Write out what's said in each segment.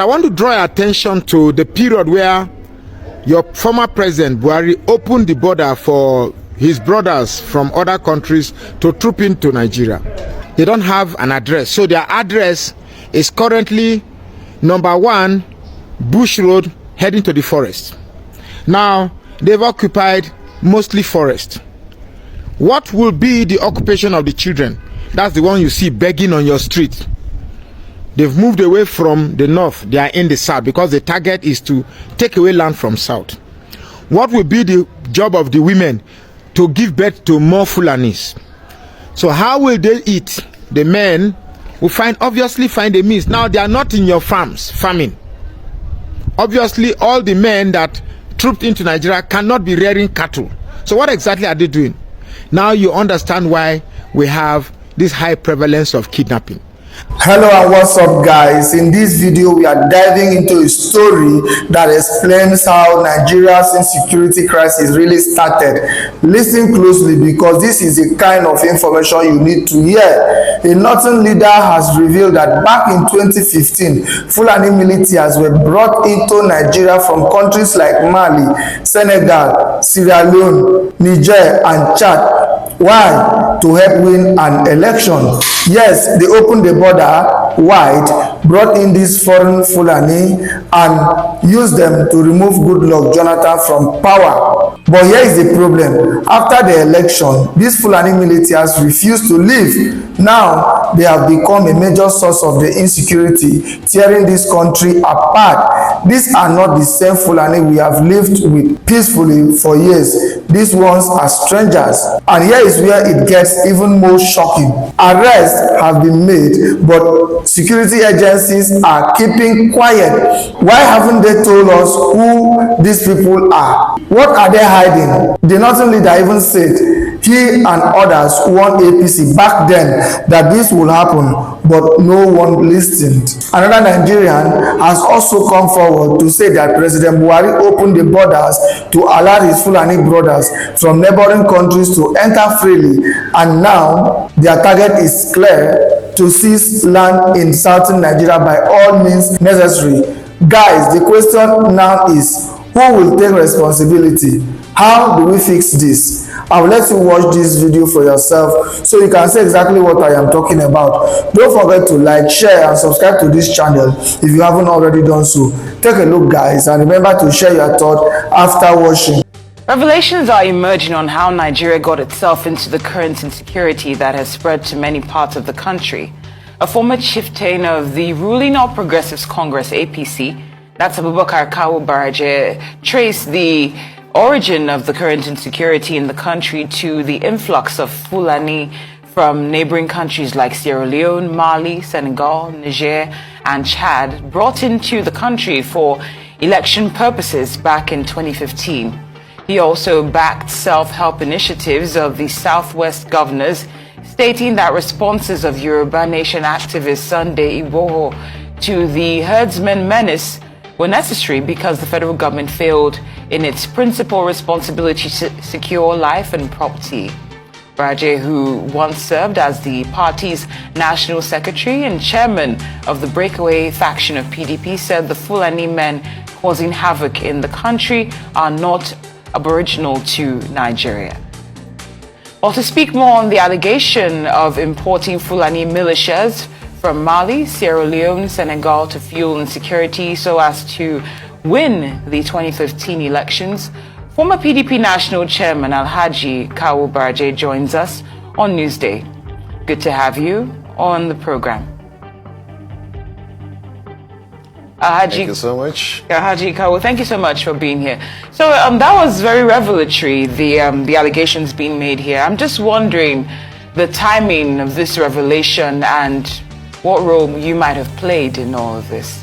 I want to draw your attention to the period where your former president Buhari opened the border for his brothers from other countries to troop into Nigeria. They don't have an address, so their address is currently number 1 Bush Road heading to the forest. Now they've occupied mostly forest. What will be the occupation of the children? That's the one you see begging on your street. They've moved away from the north. They are in the south because the target is to take away land from south. What will be the job of the women? To give birth to more Fulanis. So how will they eat? The men will obviously find a means. Now they are not in your farms farming. Obviously all the men that trooped into Nigeria cannot be rearing cattle. So what exactly are they doing? Now you understand why we have this high prevalence of kidnapping. Hello and what's up guys. In this video we are diving into a story that explains how Nigeria's insecurity crisis really started. Listen closely because this is the kind of information you need to hear. A northern leader has revealed that back in 2015 Fulani militias were brought into Nigeria from countries like Mali, Senegal, Sierra Leone, Niger and Chad. Why? To help win an election. Yes, they opened the border wide, brought in these foreign Fulani and used them to remove Goodluck Jonathan from power. But here is the problem. After the election, these Fulani militias refused to leave. Now, they have become a major source of the insecurity, tearing this country apart. These are not the same Fulani we have lived with peacefully for years. These ones are strangers. And here is where it gets even more shocking. Arrests have been made, but security agencies are keeping quiet. Why haven't they told us who these people are? What are they hiding? The northern leader even said he and others warned APC back then that this will happen, but no one listened. Another Nigerian has also come forward to say that President Buhari opened the borders to allow his Fulani brothers from neighboring countries to enter freely, and now their target is clear: to seize land in southern Nigeria by all means necessary. Guys, the question now is, who will take responsibility? How do we fix this? I will let you watch this video for yourself so you can see exactly what I am talking about. Don't forget to like, share and subscribe to this channel if you haven't already done so. Take a look guys, and remember to share your thoughts after watching. Revelations are emerging on how Nigeria got itself into the current insecurity that has spread to many parts of the country. A former chieftain of the ruling All Progressives Congress, APC, that's Abubakar Kawu Baraje, traced the origin of the current insecurity in the country to the influx of Fulani from neighboring countries like Sierra Leone, Mali, Senegal, Niger, and Chad, brought into the country for election purposes back in 2015. He also backed self-help initiatives of the Southwest governors, stating that responses of Yoruba Nation activist Sunday Igboho to the herdsmen menace were necessary because the federal government failed in its principal responsibility to secure life and property. Baraje, who once served as the party's national secretary and chairman of the breakaway faction of PDP, said the Fulani men causing havoc in the country are not aboriginal to Nigeria. Well, to speak more on the allegation of importing Fulani militias from Mali, Sierra Leone, Senegal to fuel insecurity so as to win the 2015 elections, former PDP National Chairman Alhaji Kawu Baraje joins us on Newsday. Good to have you on the program. Thank you so much. Alhaji Kawu, thank you so much for being here. So that was very revelatory, the allegations being made here. I'm just wondering the timing of this revelation and what role you might have played in all of this.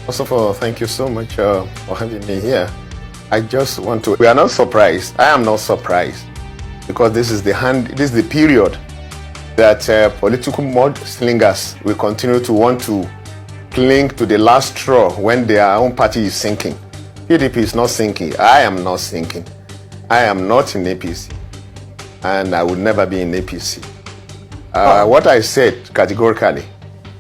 First of all, thank you so much for having me here. I just want to, we are not surprised. I am not surprised because this is the period that political mudslingers will continue to want to cling to the last straw when their own party is sinking. PDP is not sinking. I am not sinking. I am not in APC, and I will never be in APC. What I said categorically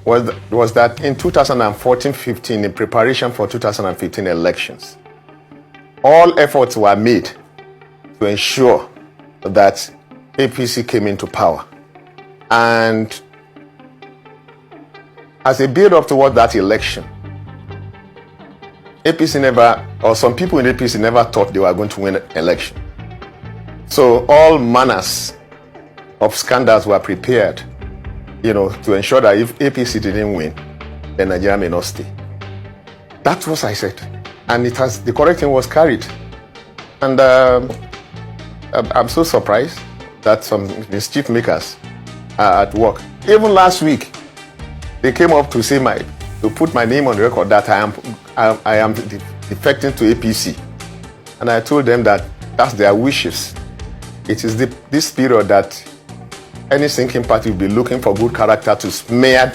was that in 2014-15, in preparation for 2015 elections, all efforts were made to ensure that APC came into power. And as a build-up toward that election, APC never, or some people in APC never thought they were going to win an election. So all manners of scandals were prepared, to ensure that if APC didn't win, then Nigeria may not stay. That's what I said. And the correct thing was carried. And I'm so surprised that some mischief makers are at work. Even last week, they came up to say to put my name on the record that I am defecting to APC. And I told them that that's their wishes. It is this period that any sinking party will be looking for good character to smear,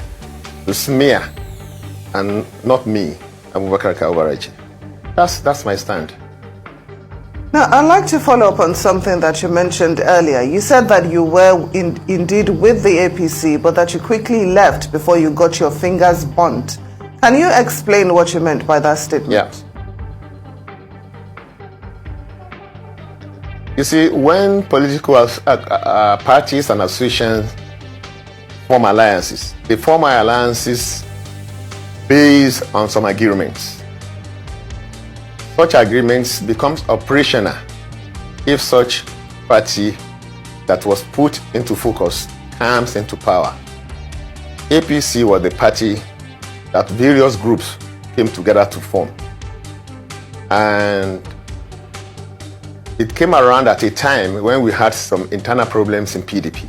and not me, Baraje. That's my stand. Now, I'd like to follow up on something that you mentioned earlier. You said that you were indeed with the APC, but that you quickly left before you got your fingers burnt. Can you explain what you meant by that statement? Yeah. You see, when political parties and associations form alliances, they form alliances based on some agreements. Such agreements becomes operational if such party that was put into focus comes into power. APC was the party that various groups came together to form. And it came around at a time when we had some internal problems in PDP.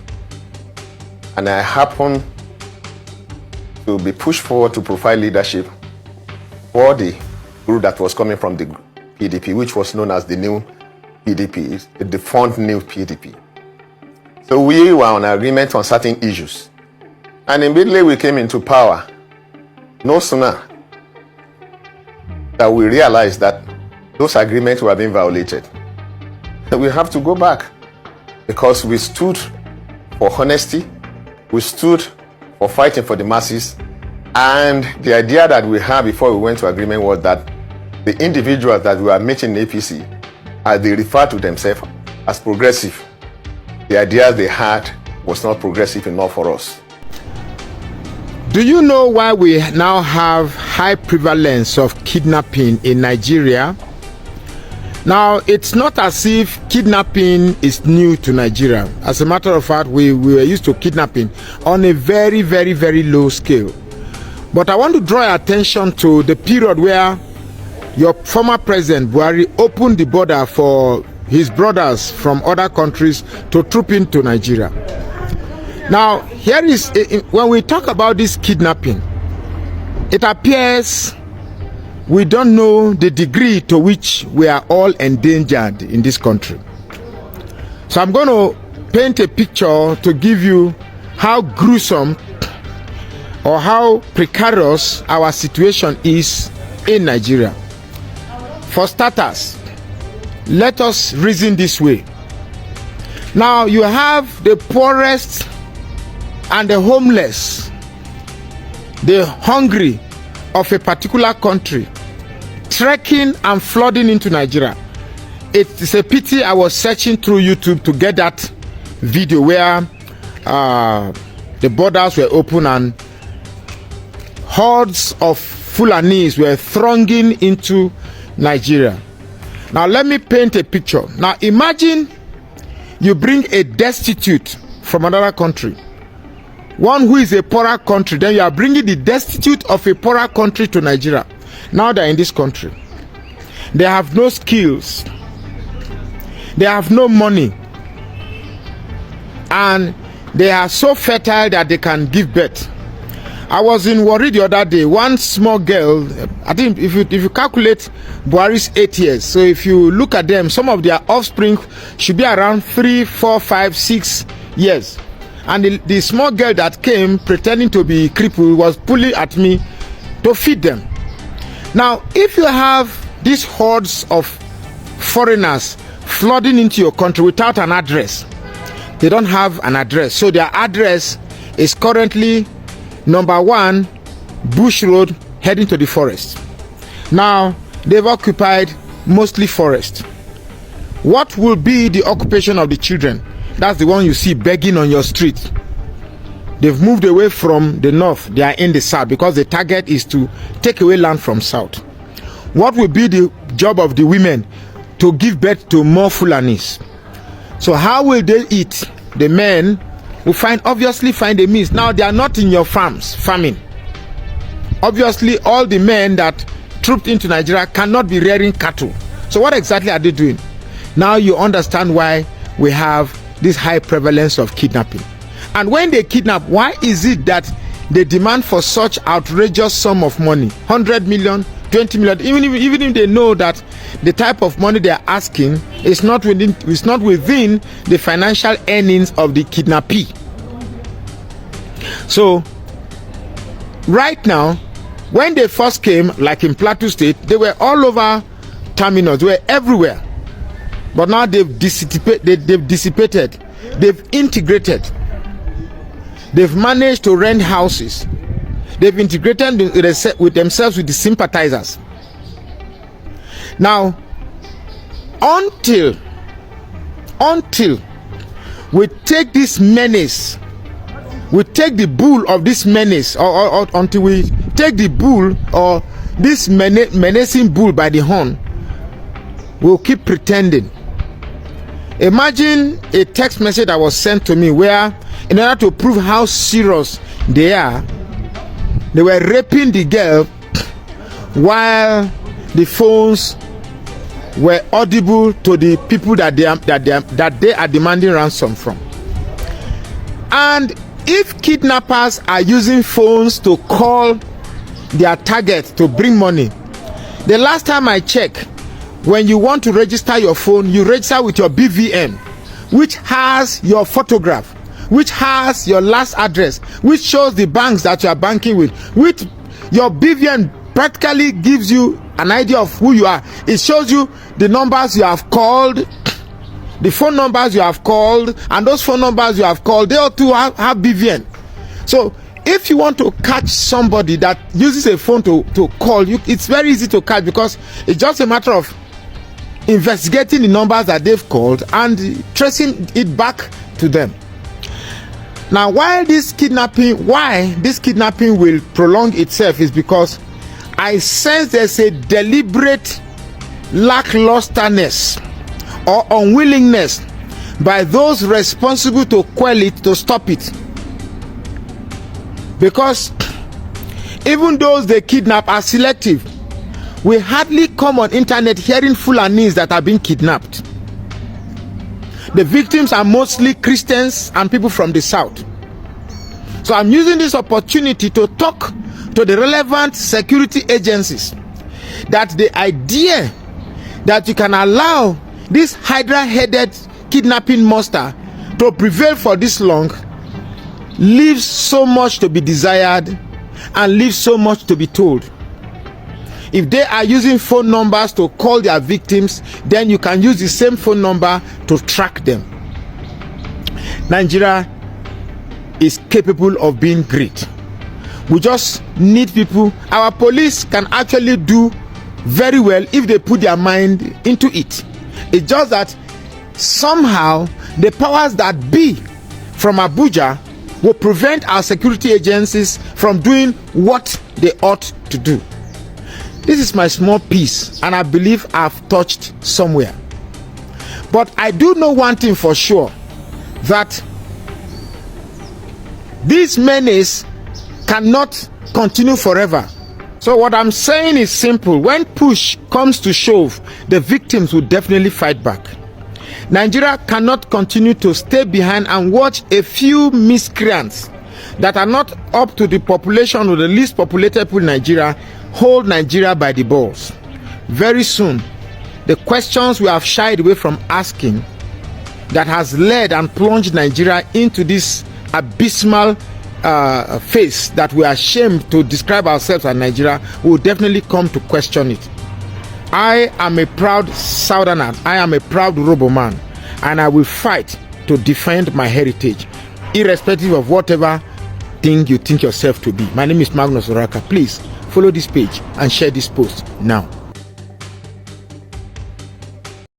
And I happened to be pushed forward to provide leadership for the group that was coming from the PDP, which was known as the new PDP, the defunct new PDP. So we were on agreement on certain issues. And immediately we came into power. No sooner that we realized that those agreements were being violated, we have to go back, because we stood for honesty, we stood for fighting for the masses, and the idea that we had before we went to agreement was that the individuals that we were meeting in APC, as they refer to themselves as progressive, the ideas they had was not progressive enough for us. Do you know why we now have high prevalence of kidnapping in Nigeria? Now, it's not as if kidnapping is new to Nigeria. As a matter of fact, we were used to kidnapping on a very, very, very low scale. But I want to draw your attention to the period where your former president, Buhari, opened the border for his brothers from other countries to troop into Nigeria. Now, here is, when we talk about this kidnapping, it appears we don't know the degree to which we are all endangered in this country. So I'm going to paint a picture to give you how gruesome or how precarious our situation is in Nigeria. For starters, let us reason this way. Now you have the poorest and the homeless, the hungry of a particular country trekking and flooding into Nigeria. It's a pity I was searching through YouTube to get that video where the borders were open and hordes of Fulanis were thronging into Nigeria. Now let me paint a picture. Now imagine you bring a destitute from another country, one who is a poorer country, then you are bringing the destitute of a poorer country to Nigeria. Now they're in this country. They have no skills. They have no money. And they are so fertile that they can give birth. I was in Warri the other day. One small girl, I think if you calculate Buhari's 8 years, so if you look at them, some of their offspring should be around 3, 4, 5, 6 years. And the small girl that came pretending to be crippled was pulling at me to feed them. Now, if you have these hordes of foreigners flooding into your country without an address, they don't have an address. So their address is currently Number one, bush road heading to the forest. Now, they've occupied mostly forest. What will be the occupation of the children? That's the one you see begging on your street. They've moved away from the north. They are in the south because the target is to take away land from south. What will be the job of the women? To give birth to more Fulanis. So how will they eat? The men will obviously find a means. Now they are not in your farms farming. Obviously all the men that trooped into Nigeria cannot be rearing cattle. So what exactly are they doing? Now you understand why we have this high prevalence of kidnapping. And when they kidnap, why is it that they demand for such outrageous sum of money, 100 million, 20 million, even if they know that the type of money they are asking is not within the financial earnings of the kidnappee. So right now, when they first came, like in Plateau State, they were all over terminals, they were everywhere. But now they've dissipated, they've integrated, they've managed to rent houses, they've integrated with themselves with the sympathizers. Now, until we take this menace, we take the bull of this menace, or until we take the bull or this menacing bull by the horn, we'll keep pretending. Imagine a text message that was sent to me where, in order to prove how serious they are, they were raping the girl while the phones were audible to the people that they are demanding ransom from. And if kidnappers are using phones to call their target to bring money, the last time I checked, when you want to register your phone, you register with your BVN, which has your photograph, which has your last address, which shows the banks that you are banking with. With your BVN practically gives you an idea of who you are. It shows you the numbers you have called, the phone numbers you have called, and those phone numbers you have called, they all too have BVN. So if you want to catch somebody that uses a phone to call you, it's very easy to catch, because it's just a matter of investigating the numbers that they've called and tracing it back to them. Now, why this kidnapping will prolong itself is because I sense there's a deliberate lacklusterness or unwillingness by those responsible to quell it, to stop it. Because even those they kidnap are selective. We hardly come on internet hearing Fulanis that are being kidnapped. The victims are mostly Christians and people from the south. So I'm using this opportunity to talk to the relevant security agencies that the idea that you can allow this hydra-headed kidnapping monster to prevail for this long leaves so much to be desired and leaves so much to be told. If they are using phone numbers to call their victims, then you can use the same phone number to track them. Nigeria is capable of being great. We just need people. Our police can actually do very well if they put their mind into it. It's just that somehow the powers that be from Abuja will prevent our security agencies from doing what they ought to do. This is my small piece, and I believe I've touched somewhere. But I do know one thing for sure, that this menace cannot continue forever. So what I'm saying is simple. When push comes to shove, the victims will definitely fight back. Nigeria cannot continue to stay behind and watch a few miscreants that are not up to the population or the least populated people in Nigeria hold Nigeria by the balls. Very soon, the questions we have shied away from asking that has led and plunged Nigeria into this abysmal phase that we are ashamed to describe ourselves as Nigeria, will definitely come to question it. I am a proud Southerner. I am a proud Robo man, and I will fight to defend my heritage, irrespective of whatever thing you think yourself to be. My name is Magnus Oraka. Please follow this page and share this post now.